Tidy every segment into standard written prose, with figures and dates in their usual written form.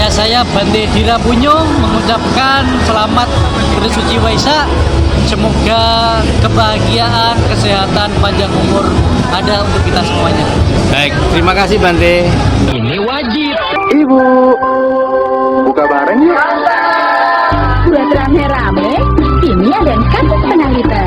Ya, saya Bante Dira Punyung mengucapkan selamat Trisuci Waisak. Semoga kebahagiaan, kesehatan, panjang umur ada untuk kita semuanya. Baik, terima kasih Bante. Ini wajib. Ibu, buka bareng yuk. Buat rame-rame, ini ada 1,5 liter.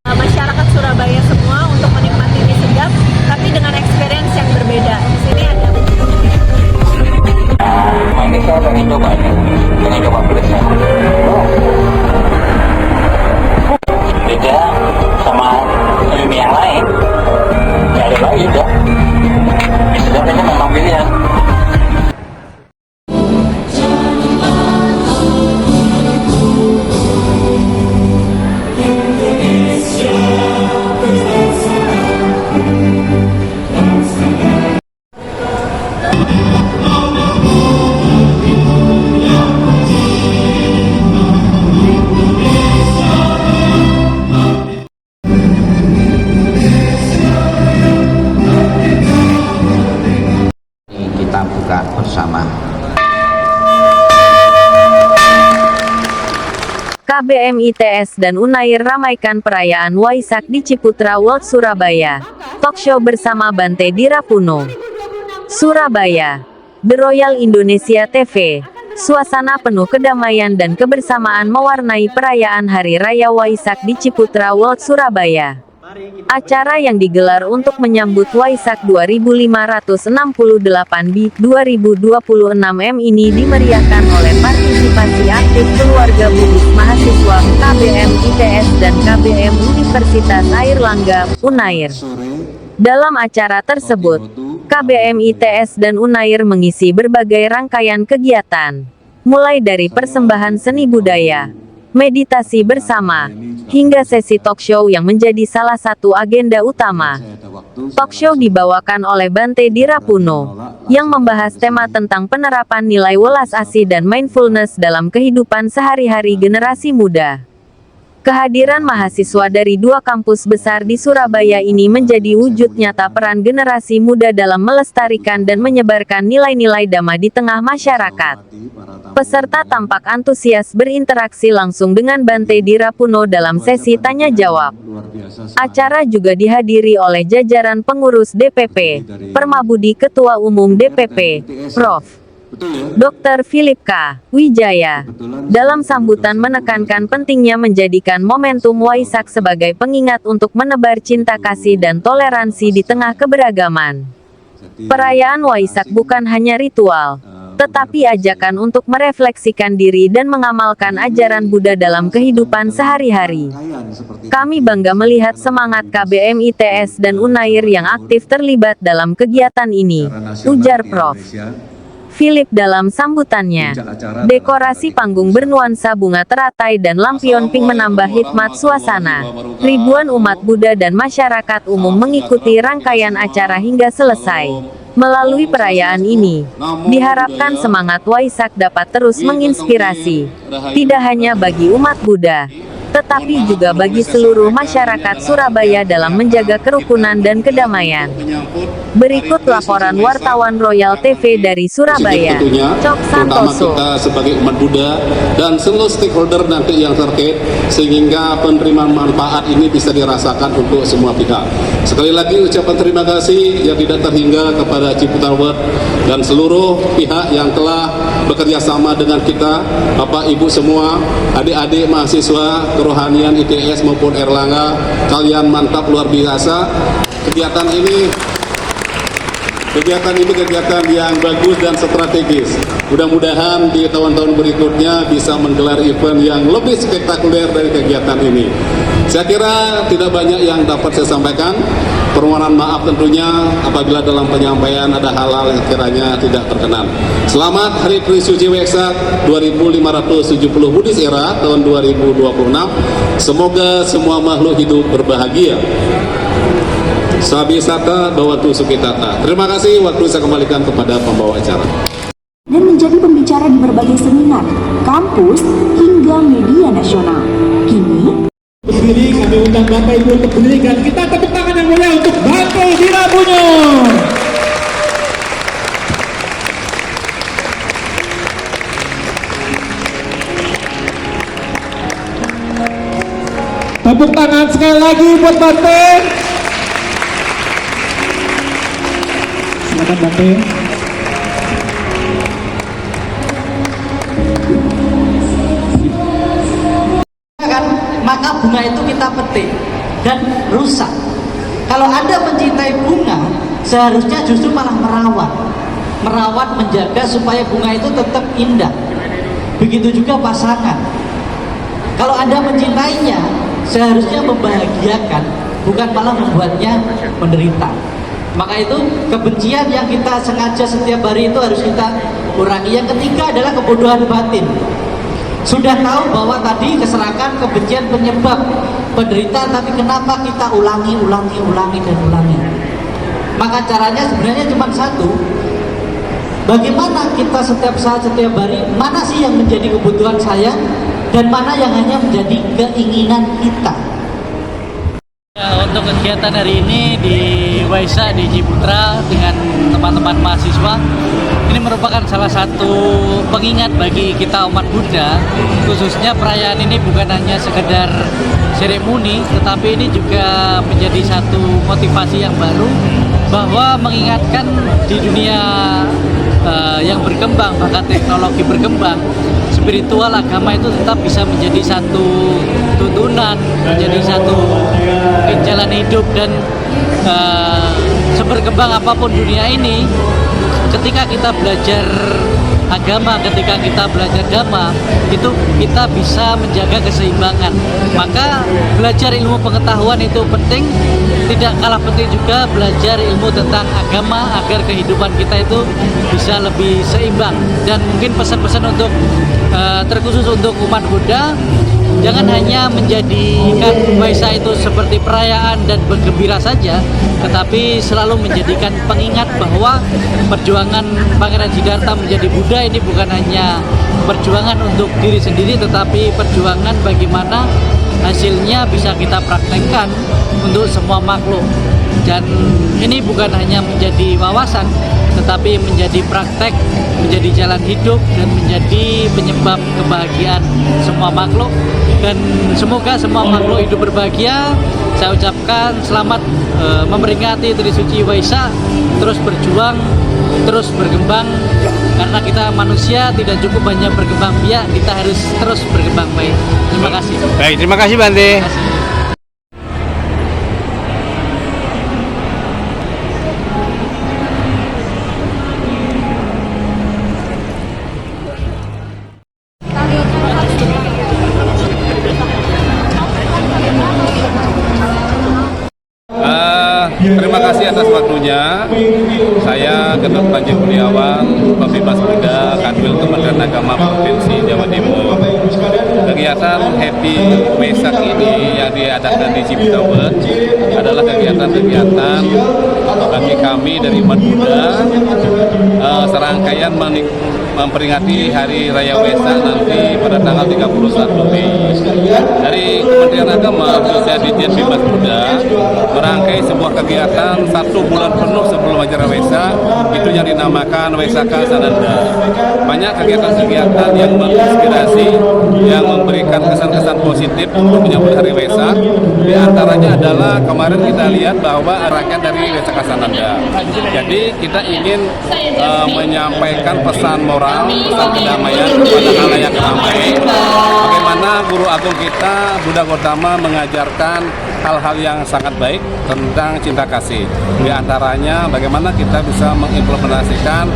Masyarakat Surabaya semua untuk menikmati mie sedap, tapi dengan experience yang berbeda. Di sini ada. Ini saya pengen coba pedasnya. Beda sama mie yang lain. Nggak ada lagi udah. Mie sedap ini memang pilihan. Kita buka bersama. KBM ITS dan Unair ramaikan perayaan Waisak di Ciputra World Surabaya. Talkshow bersama Bante Dira Punyung. Surabaya. The Royal Indonesia TV. Suasana penuh kedamaian dan kebersamaan mewarnai perayaan Hari Raya Waisak di Ciputra World Surabaya. Acara yang digelar untuk menyambut Waisak 2568 BI 2026 ini dimeriahkan oleh partisipasi aktif keluarga Bumis mahasiswa KBM ITS dan KBM Universitas Airlangga, Unair. Dalam acara tersebut, KBM ITS dan Unair mengisi berbagai rangkaian kegiatan, mulai dari persembahan seni budaya, meditasi bersama, hingga sesi talkshow yang menjadi salah satu agenda utama. Talkshow dibawakan oleh Bante Dira Punyung, yang membahas tema tentang penerapan nilai welas asih dan mindfulness dalam kehidupan sehari-hari generasi muda. Kehadiran mahasiswa dari 2 kampus besar di Surabaya ini menjadi wujud nyata peran generasi muda dalam melestarikan dan menyebarkan nilai-nilai dhamma di tengah masyarakat. Peserta tampak antusias berinteraksi langsung dengan Bante Dira Punyung dalam sesi tanya-jawab. Acara juga dihadiri oleh jajaran pengurus DPP, Permabudi Ketua Umum DPP, Prof. Dr. Philip K. Wijaya, dalam sambutan menekankan pentingnya menjadikan momentum Waisak sebagai pengingat untuk menebar cinta kasih dan toleransi di tengah keberagaman. Perayaan Waisak bukan hanya ritual, tetapi ajakan untuk merefleksikan diri dan mengamalkan ajaran Buddha dalam kehidupan sehari-hari. Kami bangga melihat semangat KBM ITS dan Unair yang aktif terlibat dalam kegiatan ini, ujar Prof. Philip dalam sambutannya. Dekorasi panggung bernuansa bunga teratai dan lampion pink menambah hikmat suasana. Ribuan umat Buddha dan masyarakat umum mengikuti rangkaian acara hingga selesai. Melalui perayaan ini, diharapkan semangat Waisak dapat terus menginspirasi, tidak hanya bagi umat Buddha, tetapi juga bagi seluruh masyarakat Surabaya dalam menjaga kerukunan dan kedamaian. Berikut laporan wartawan Royal TV dari Surabaya, Cok Santoso. Kita sebagai umat Buddha dan seluruh stakeholder nanti yang terkait, sehingga penerimaan manfaat ini bisa dirasakan untuk semua pihak. Sekali lagi ucapan terima kasih yang tidak terhingga kepada Ciputra World dan seluruh pihak yang telah bekerja sama dengan kita, Bapak Ibu semua, adik-adik mahasiswa kerohanian ITS maupun Airlangga, kalian mantap luar biasa. Kegiatan ini kegiatan yang bagus dan strategis. Mudah-mudahan di tahun-tahun berikutnya bisa menggelar event yang lebih spektakuler dari kegiatan ini. Saya kira tidak banyak yang dapat saya sampaikan. Permohonan maaf tentunya apabila dalam penyampaian ada hal-hal yang kiranya tidak berkenan. Selamat Hari Trisuci Waisak 2570 Buddhis Era tahun 2026. Semoga semua makhluk hidup berbahagia. Sabisata Bawatu Sukitata. Terima kasih, waktu saya kembalikan kepada pembawa acara. Dan menjadi pembicara di berbagai seminar, kampus, hingga media nasional. Kini, berdiri, kami undang Bapak Ibu untuk berdiri, dan kita tepuk tangan yang mulia untuk Bante Dira Punyung. Tepuk tangan sekali lagi buat Bante. Silakan Bante. Kan, maka bunga itu kita petik dan rusak. Kalau Anda mencintai bunga, seharusnya justru malah merawat, menjaga supaya bunga itu tetap indah. Begitu juga pasangan. Kalau Anda mencintainya, seharusnya membahagiakan, bukan malah membuatnya menderita. Maka itu kebencian yang kita sengaja setiap hari itu harus kita kurangi. Yang ketiga adalah kebodohan batin. Sudah tahu bahwa tadi keserakahan, kebencian penyebab penderitaan, tapi kenapa kita ulangi. Maka caranya sebenarnya cuma satu. Bagaimana kita setiap saat, setiap hari, mana sih yang menjadi kebutuhan saya dan mana yang hanya menjadi keinginan kita. Untuk kegiatan hari ini di Waisak di Ciputra dengan teman-teman mahasiswa, ini merupakan salah satu pengingat bagi kita umat Buddha. Khususnya perayaan ini bukan hanya sekedar seremoni, tetapi ini juga menjadi satu motivasi yang baru bahwa mengingatkan di dunia yang berkembang, bahkan teknologi berkembang, spiritual agama itu tetap bisa menjadi satu tuntunan, menjadi satu jalan hidup. Dan seberkembang apapun dunia ini, ketika kita belajar agama, ketika kita belajar dhamma, itu kita bisa menjaga keseimbangan. Maka belajar ilmu pengetahuan itu penting. Tidak kalah penting juga belajar ilmu tentang agama agar kehidupan kita itu bisa lebih seimbang. Dan mungkin pesan-pesan untuk terkhusus untuk umat Buddha, jangan hanya menjadikan Waisak itu seperti perayaan dan bergembira saja, tetapi selalu menjadikan pengingat bahwa perjuangan Pangeran Siddhartha menjadi Buddha ini bukan hanya perjuangan untuk diri sendiri, tetapi perjuangan bagaimana hasilnya bisa kita praktekkan untuk semua makhluk. Dan ini bukan hanya menjadi wawasan, tetapi menjadi praktek, menjadi jalan hidup, dan menjadi penyebab kebahagiaan semua makhluk. Dan semoga semua makhluk hidup berbahagia. Saya ucapkan selamat memperingati Trisuci Waisak, terus berjuang, terus berkembang, karena kita manusia tidak cukup hanya berkembang biak, kita harus terus berkembang baik. Terima kasih. Baik, terima kasih Bante. Terima kasih. Terima kasih atas waktunya. Saya Ketut Panji Kurniawan, pembebas Buddha, Kanwil Kementerian Agama Provinsi Jawa Timur. Kegiatan Happy Waisak ini yang diadakan di Ciputra adalah kegiatan-kegiatan bagi kami dari umat Buddha, serangkaian memperingati Hari Raya Waisak nanti pada tanggal 31 Mei. Dari Kementerian Agama, khususnya Ditjen Bebas Buddha, merangkai sebuah kegiatan 1 bulan penuh sebelum acara Waisak, itu yang dinamakan Waisaka Sananda. Banyak kegiatan-kegiatan yang menginspirasi, yang memberikan kesan-kesan positif untuk menyambut Hari Waisak. Di antaranya adalah kemarin kita lihat bahwa rangkaian dari Waisaka Sananda. Jadi kita ingin menyampaikan pesan moral, pesan kedamaian kepada khalayak ramai. Bagaimana Guru Agung kita, Buddha Gautama, mengajarkan hal-hal yang sangat baik tentang cinta kasih. Di antaranya bagaimana kita bisa mengimplementasikan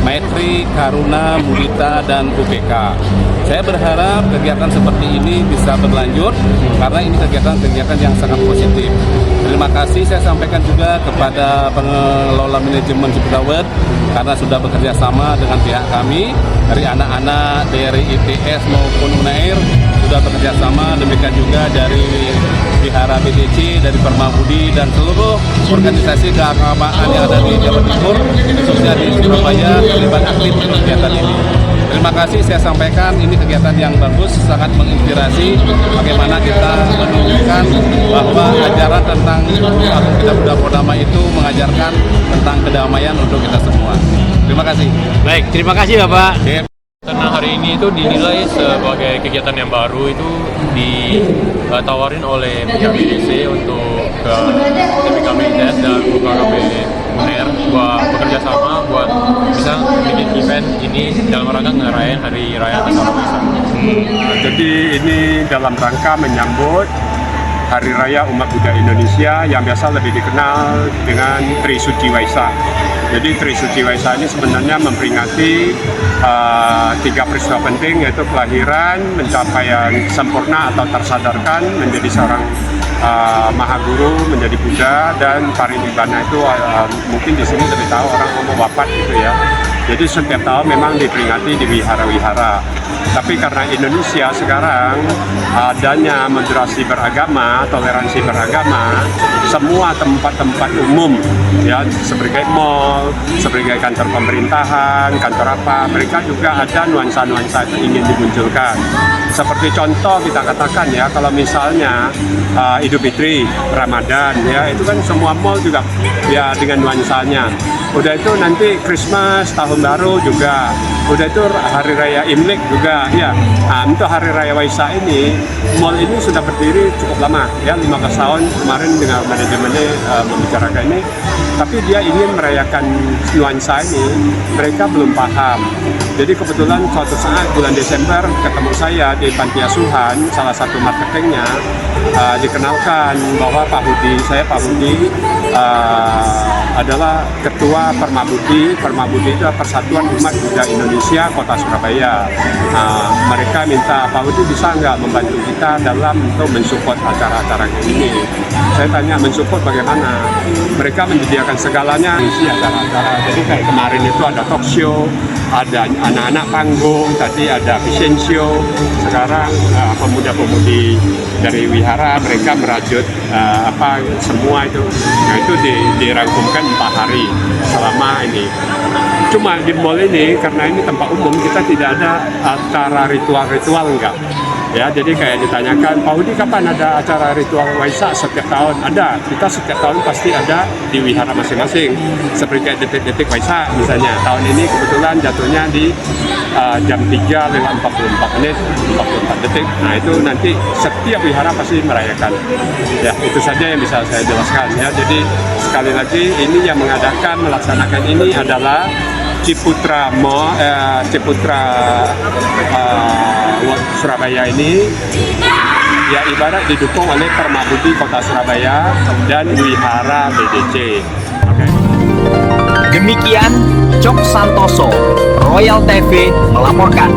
Maitri, Karuna, Mudita, dan UPK. Saya berharap kegiatan seperti ini bisa berlanjut karena ini kegiatan-kegiatan yang sangat positif. Terima kasih saya sampaikan juga kepada pengelola manajemen Ciputra World karena sudah bekerja sama dengan pihak kami dari anak-anak dari ITS maupun UNAIR sudah bekerja sama, demikian juga dari Vihara BTC, dari Permabudi, dan seluruh organisasi keagamaan yang ada di Jawa Timur, khususnya di Surabaya, terlibat aktif di kegiatan ini. Terima kasih saya sampaikan, ini kegiatan yang bagus, sangat menginspirasi bagaimana kita menunjukkan bahwa ajaran tentang Agung kita Buddha Gautama itu mengajarkan tentang kedamaian untuk kita semua. Terima kasih. Baik, terima kasih Bapak. Karena hari ini itu dinilai sebagai kegiatan yang baru, itu ditawarin oleh pihak BDC untuk ke TPKB ITS dan UKKB UNER buat bekerja sama buat bisa bikin event ini dalam rangka ngerayain Hari Raya Tasawuf Waisak. Jadi ini dalam rangka menyambut Hari Raya Umat Buddha Indonesia yang biasa lebih dikenal dengan Trisuci Waisak. Jadi Trisuci Waisak ini sebenarnya memperingati 3 peristiwa penting, yaitu kelahiran, pencapaian sempurna atau tersadarkan menjadi seorang Mahaguru, menjadi Buddha, dan parinibbana itu mungkin di sini lebih tahu orang ngomong wafat gitu ya. Jadi setiap tahun memang diperingati di wihara-wihara. Tapi karena Indonesia sekarang adanya moderasi beragama, toleransi beragama, semua tempat-tempat umum ya seperti mall, seperti kantor pemerintahan, kantor apa, mereka juga ada nuansa-nuansa itu ingin dimunculkan. Seperti contoh kita katakan ya, kalau misalnya Idul Fitri, Ramadan ya, itu kan semua mall juga ya dengan nuansanya. Udah itu nanti Christmas, Tahun Baru juga. Udah itu Hari Raya Imlek juga ya. Nah, untuk Hari Raya Waisak ini, mall ini sudah berdiri cukup lama ya, 15 tahun kemarin dengan manajemennya membicarakan ini. Tapi dia ingin merayakan nuansa ini, mereka belum paham. Jadi kebetulan suatu saat bulan Desember ketemu saya di Panti Asuhan, salah satu marketingnya dikenalkan bahwa Pak Budi adalah Ketua Permabudi. Permabudi itu Persatuan Umat Buddha Indonesia Kota Surabaya. Mereka minta Pak Budi bisa nggak membantu kita dalam untuk mensupport acara-acara ini. Saya tanya mensupport bagaimana? Mereka menyediakan segalanya, isi acara-acara. Jadi kayak kemarin itu ada talk show, ada anak-anak panggung, tadi ada fashion show. Sekarang pemuda-pemudi dari wihara mereka merajut semua itu. Nah itu dirangkumkan 4 hari selama ini. Cuma di mall ini karena ini tempat umum, kita tidak ada acara ritual-ritual enggak. Ya, jadi kayak ditanyakan, Pak Budi kapan ada acara ritual Waisak? Setiap tahun ada. Kita setiap tahun pasti ada di wihara masing-masing. Seperti kayak detik-detik Waisak misalnya. Tahun ini kebetulan jatuhnya di jam 3:44 menit, 44 detik. Nah itu nanti setiap wihara pasti merayakan. Ya itu saja yang bisa saya jelaskan ya. Jadi sekali lagi ini yang melaksanakan ini adalah Ciputra Surabaya ini ya ibarat didukung oleh Permabudi Kota Surabaya dan Wihara BDC. Demikian Cok Santoso, Royal TV melaporkan.